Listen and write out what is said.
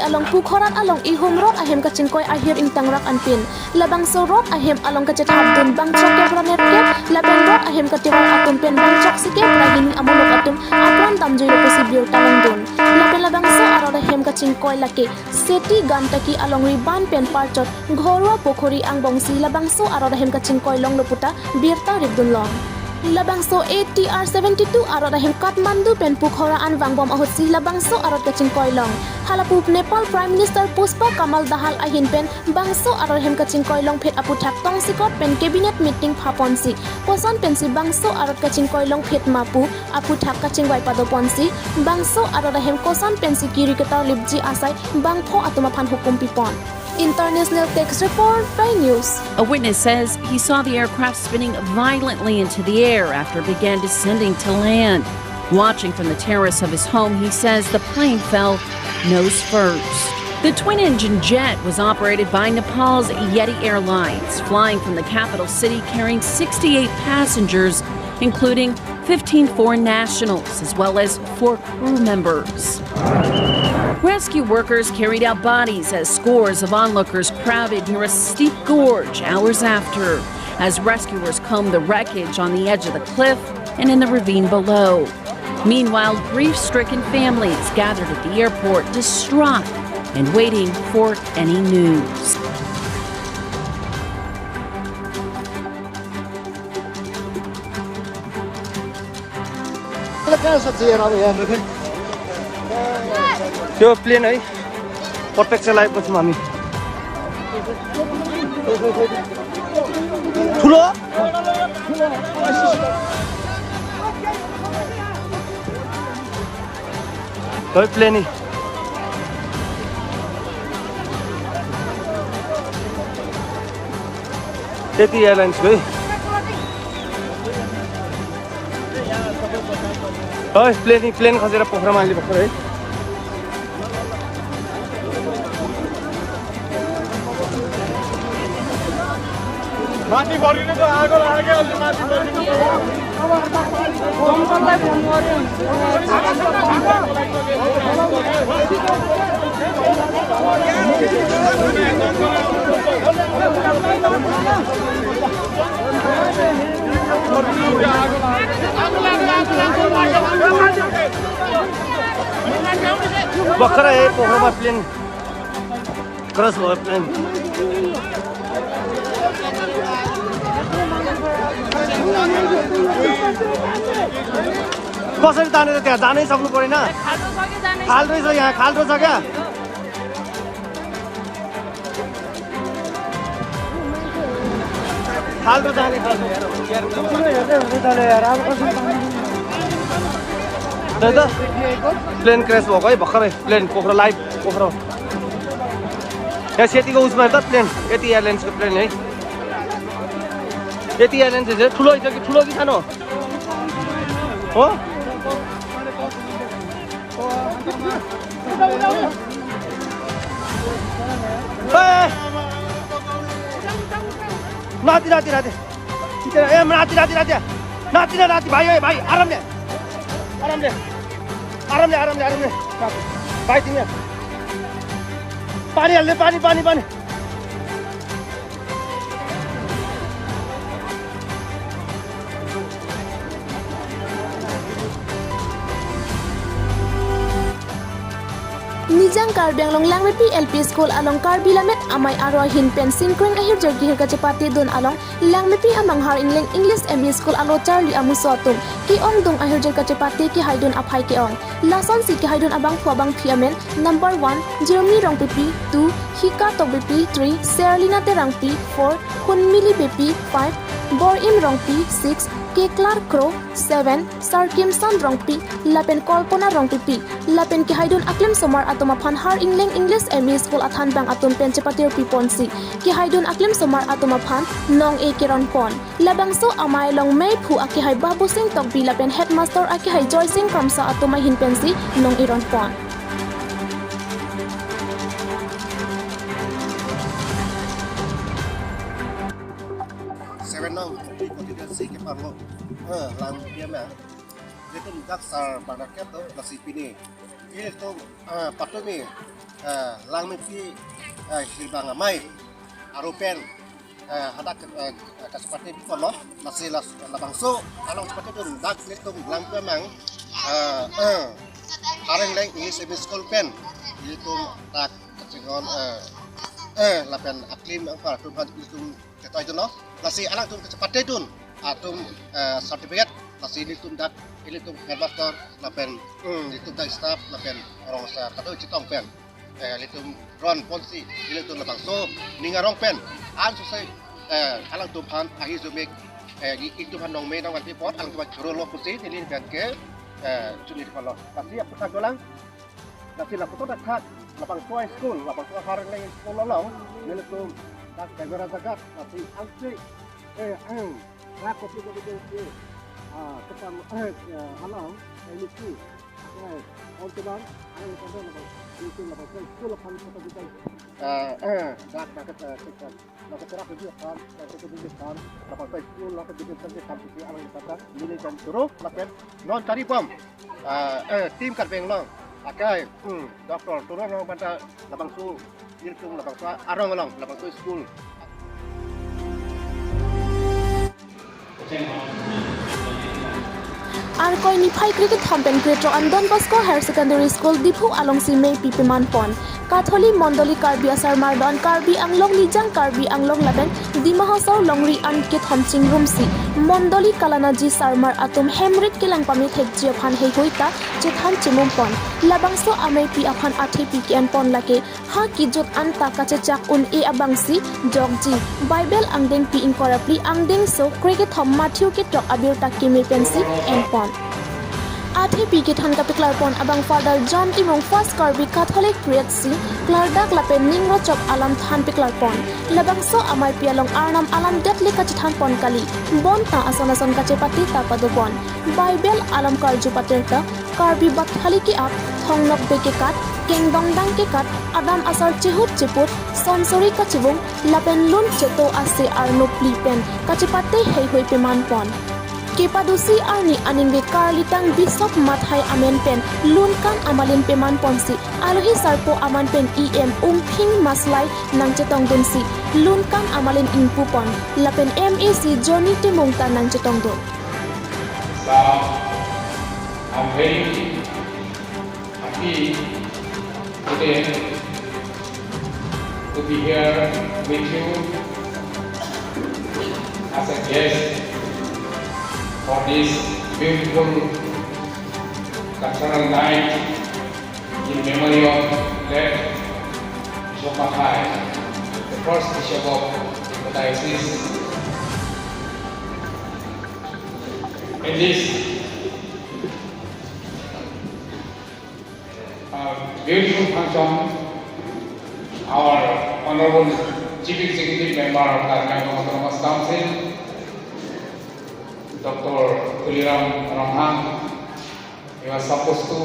along pukhorat along ihum rot ahem kachingkoi ahir ing tangrak anpin labang so rot ahem along kacethap dun bang chok branet ke laben rot ahem katiwal atum pen bang chok sike prahini amulok atum apran tamjui lopusi biur talang dun labang so arot ahem kachingkoi lake seti gantaki along riban pen parchot ghorwa pokhori ang bongsi labang so arot ahem kachingkoi long loputa birta ribdun long Labangso ATR-72 arot ahem Kathmandu pen pukhora an wangbom ahotsi labangso arot kaching koilong halapup Nepal Prime Minister Puspa Kamal Dahal ahin pen bangso arot ahem kaching koilong phet aputhak tong sikot pen cabinet meeting phaponsi poson pensi bangso arot kaching koilong phet mapu aputhak kaching waipado ponsi bangso arot ahem koson pensi kiriketar libji asai bangpho atuma phan hukum pipon International Text Report by News. A witness says he saw the aircraft spinning violently into the air after it began descending to land. Watching from the terrace of his home, he says the plane fell nose first. The twin-engine jet was operated by Nepal's Yeti Airlines, flying from the capital city carrying 68 passengers, including 15 foreign nationals, as well as 4 crew members. Rescue workers carried out bodies as scores of onlookers crowded near a steep gorge hours after, as rescuers combed the wreckage on the edge of the cliff and in the ravine below. Meanwhile, grief-stricken families gathered at the airport, distraught and waiting for any news. त्यो plane है प्रत्यक्ष लागेपछि हामी ठुलो है plane है त्यति airlines है प्लेन खसेर पोखरामा अहिले भर्खर है माथि बढ्ने त आगो लाग्यो अहिले माथि बढ्ने कम्पललाई फोन गर्यो भर्खर है पोखरामा प्लेन क्रस भयो प्लेन कसरी तानेर त्यहाँ जानै सक्नु परेन खाल्डो छ यहाँ खाल्डो छ क्या खाल्डो जाने प्लेन क्रास भएको है भर्खरै प्लेन पोखरा लाइभ पोखरा यहाँ सेतीको उसमा त प्लेन यति एयरलाइन्सको प्लेन है यति एयरलाइन्स ठुलो छ कि ठुलो कि सानो हो नाति नाति नाति ए नाति नाति नाति नाति नाति भाइ भाइ आरामले आरामले आरामले आरामले आरामले भाइ तिमी पानी हाल्ने पानी पानी पानी Nijang Karbiang long Langrepi LP School along Karbilamet amay arwa hin pen sinkring ahir jergi hir kachapati dun along Langrepi amang har ingling English ME School alo Charlie amusotum ki ong dung ahir jer kachapati ki haidun aphai ki ong lason si ki haidun abang phuabang phiamen number 1 Jeremy rong pp 2 Hika tok pp 3 Serlina te rang p 4 Hunmili pp 5 Borim rong p 6 K Clark Crow 7 Sarkim San Rongpi Lapen Kolpona Rongpi Lapen Ki Haidun Aklim Somar Atoma Phan Har Ingling English ME School Athan Bang Atum Penchapatir Piponsi Ki Haidun Aklim Somar Atoma Phan Nong E Kiron Pon Labang So Amai Long Mei Phu Aki Hai Babu Singh Tokbi Lapen Headmaster Aki Hai Joy Singh Kamsa Atoma Hin Pensi Nong Iron Pon lang dia mah dia tu dasar pada kat tu nasi Pini ini tu patut ni langmiti silbang amai arupen hadak kasepati bikono masih labang so along seperti itu dak nitum lang memang areng leng English school pen itu tak kecingon lapen aklim apa tum kan itu kata itu no masih alang tum kecepatan itu atum sertifikat masih ini tum dak ini tum headmaster lapen itu dak staff lapen orang sa kata citong pen itu ron polisi itu labang so ningarong pen an susai alang tum han ahi zumek itu han nong me nong anti pot alang tum juro lo polisi ini kan ke cuni kalau tapi apa tak golang tapi lah foto dak lapang tua school lapang tua harang lagi school lolong ini tu dak negara zakat tapi anti dak kopi ketam halang ini tu orang ayo tonton itu lapang school lapang foto kita dak nak terap dia kan lapang school lapang dia sampai kampus alang kata ini kan suruh lapang non cari bom tim kat benglang akai doktor turun orang pada lapang su iltung lapang su arong along lapang su school আর কই নিফাই cricket থাম্পেন গ্রেট্র আন্দন Bosco higher secondary school Diphu আলং সিমে পিপেমান পন কাথলি মন্ডলী কার্বি আসার মারদন কার্বি আংলং নিজাং কার্বি আংলং লাবেন ডিমাহাসাও লংরি আনকে থমচিং রুমসি মন্ডলী কালানাজি সারমার আতুম হেমরিট কেলাং পামি থেকজি আফান হে হইতা চেথান চিমুম পন লাবাংসো আমে পি আফান আঠে পি কেন পন লাগে হা কিজত আনতা কাচে চাক উন এ আবাংসি জগজি বাইবেল আংদেং পি ইনকরাপলি আংদেং সো ক্রিকেট থম মাথিউ কে টক আবিরতা কেমে পেন্সি এন পন Ati pigi than ka piklar pon abang father John Timong first Karbi Catholic Priest Klardak lapen ningro chop alam than piklar pon labang so amai pialong arnam alam detli ka than pon kali bon ta ason ka chepati ta padopon Bible alam karju paterta Karbi bathali ki ap thongnok beke kat kengdong dang ke kat adam asar chehut cheput sonsori ka chibung lapen lun cheto ase arno plipen ka chepate hei hoi peman pon Kepadusi arni aningbe karlitang bisop mathai amen pen lunkan amalin peman ponsi alohi sarpo aman pen umping maslai nangchetong dunsi lunkan amalin ingpupon lapen MAC Johnny Temongta nangchetong do. So I'm very happy today to be here with you as a guest for this beautiful cultural night in memory of late Bishop Mathai, the first Bishop of the diocese. In this beautiful function, our Honorable Chief Executive Member of the Autonomous Council, Dr. Kuliram Ramhang, he was supposed to